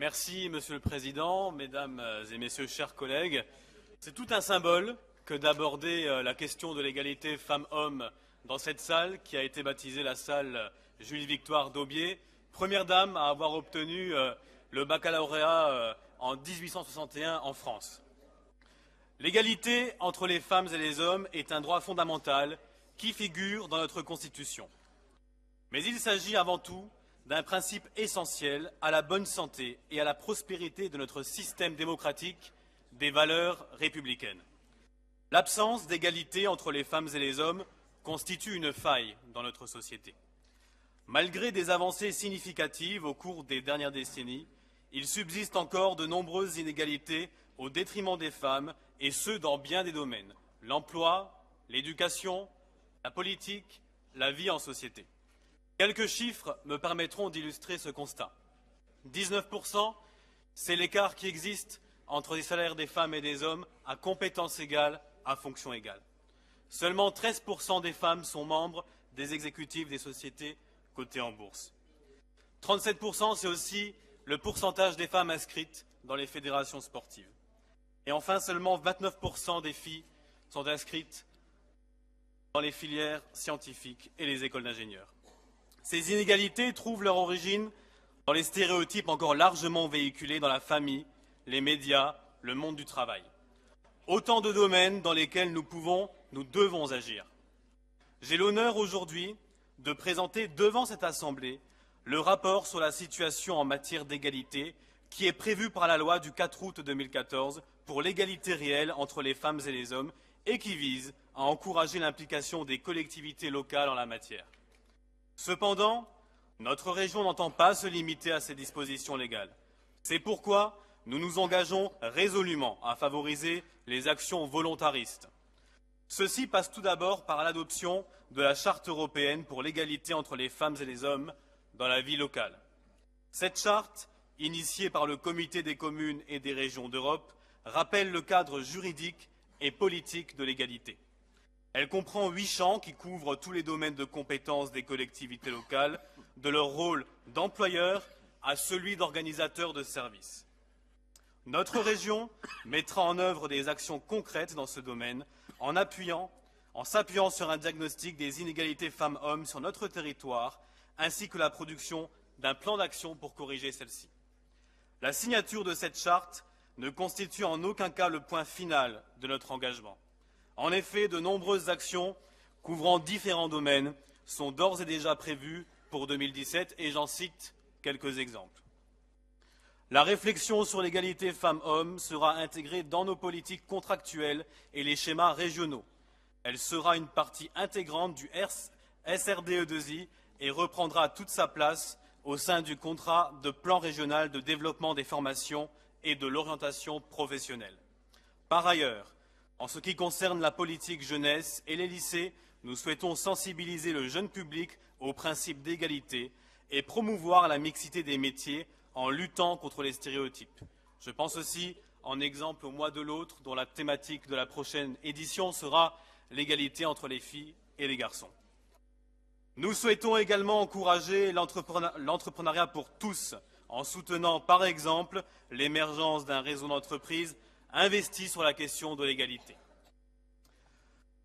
Merci, Monsieur le Président, Mesdames et Messieurs, chers collègues. C'est tout un symbole que d'aborder la question de l'égalité femmes-hommes dans cette salle qui a été baptisée la salle Julie-Victoire d'Aubier, première dame à avoir obtenu le baccalauréat en 1861 en France. L'égalité entre les femmes et les hommes est un droit fondamental qui figure dans notre Constitution. Mais il s'agit avant tout d'un principe essentiel à la bonne santé et à la prospérité de notre système démocratique, des valeurs républicaines. L'absence d'égalité entre les femmes et les hommes constitue une faille dans notre société. Malgré des avancées significatives au cours des dernières décennies, il subsiste encore de nombreuses inégalités au détriment des femmes, et ce dans bien des domaines: l'emploi, l'éducation, la politique, la vie en société. Quelques chiffres me permettront d'illustrer ce constat. 19%, c'est l'écart qui existe entre les salaires des femmes et des hommes à compétences égales, à fonctions égales. Seulement 13% des femmes sont membres des exécutifs des sociétés cotées en bourse. 37%, c'est aussi le pourcentage des femmes inscrites dans les fédérations sportives. Et enfin, seulement 29% des filles sont inscrites dans les filières scientifiques et les écoles d'ingénieurs. Ces inégalités trouvent leur origine dans les stéréotypes encore largement véhiculés dans la famille, les médias, le monde du travail. Autant de domaines dans lesquels nous devons agir. J'ai l'honneur aujourd'hui de présenter devant cette Assemblée le rapport sur la situation en matière d'égalité qui est prévu par la loi du 4 août 2014 pour l'égalité réelle entre les femmes et les hommes et qui vise à encourager l'implication des collectivités locales en la matière. Cependant, notre région n'entend pas se limiter à ces dispositions légales. C'est pourquoi nous nous engageons résolument à favoriser les actions volontaristes. Ceci passe tout d'abord par l'adoption de la Charte européenne pour l'égalité entre les femmes et les hommes dans la vie locale. Cette charte, initiée par le Comité des communes et des régions d'Europe, rappelle le cadre juridique et politique de l'égalité. Elle comprend 8 champs qui couvrent tous les domaines de compétences des collectivités locales, de leur rôle d'employeur à celui d'organisateur de services. Notre région mettra en œuvre des actions concrètes dans ce domaine en s'appuyant sur un diagnostic des inégalités femmes-hommes sur notre territoire, ainsi que la production d'un plan d'action pour corriger celles-ci. La signature de cette charte ne constitue en aucun cas le point final de notre engagement. En effet, de nombreuses actions couvrant différents domaines sont d'ores et déjà prévues pour 2017 et j'en cite quelques exemples. La réflexion sur l'égalité femmes-hommes sera intégrée dans nos politiques contractuelles et les schémas régionaux. Elle sera une partie intégrante du SRDE2I et reprendra toute sa place au sein du contrat de plan régional de développement des formations et de l'orientation professionnelle. Par ailleurs, en ce qui concerne la politique jeunesse et les lycées, nous souhaitons sensibiliser le jeune public au principe d'égalité et promouvoir la mixité des métiers en luttant contre les stéréotypes. Je pense aussi en exemple au mois de l'autre, dont la thématique de la prochaine édition sera l'égalité entre les filles et les garçons. Nous souhaitons également encourager l'entrepreneuriat pour tous, en soutenant par exemple l'émergence d'un réseau d'entreprises investi sur la question de l'égalité.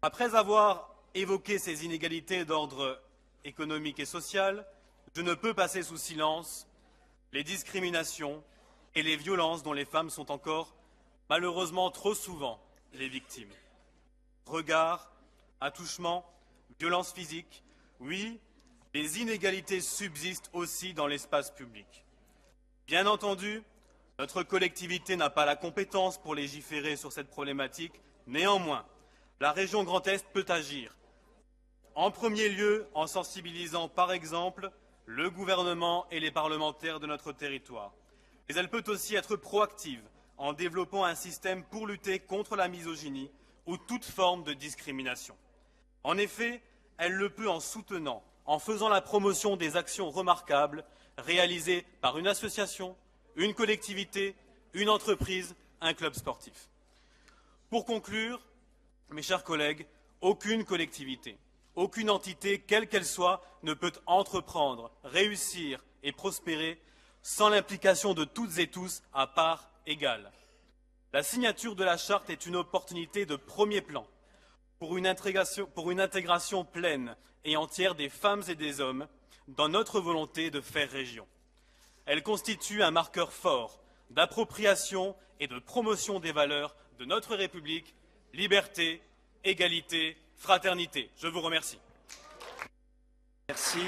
Après avoir évoqué ces inégalités d'ordre économique et social, je ne peux passer sous silence les discriminations et les violences dont les femmes sont encore, malheureusement trop souvent, les victimes. Regards, attouchements, violences physiques, oui, les inégalités subsistent aussi dans l'espace public. Bien entendu, notre collectivité n'a pas la compétence pour légiférer sur cette problématique. Néanmoins, la région Grand Est peut agir. En premier lieu, en sensibilisant, par exemple, le gouvernement et les parlementaires de notre territoire. Mais elle peut aussi être proactive en développant un système pour lutter contre la misogynie ou toute forme de discrimination. En effet, elle le peut en soutenant, en faisant la promotion des actions remarquables réalisées par une association, une collectivité, une entreprise, un club sportif. Pour conclure, mes chers collègues, aucune collectivité, aucune entité, quelle qu'elle soit, ne peut entreprendre, réussir et prospérer sans l'implication de toutes et tous à part égale. La signature de la charte est une opportunité de premier plan pour une intégration pleine et entière des femmes et des hommes dans notre volonté de faire région. Elle constitue un marqueur fort d'appropriation et de promotion des valeurs de notre République, liberté, égalité, fraternité. Je vous remercie. Merci.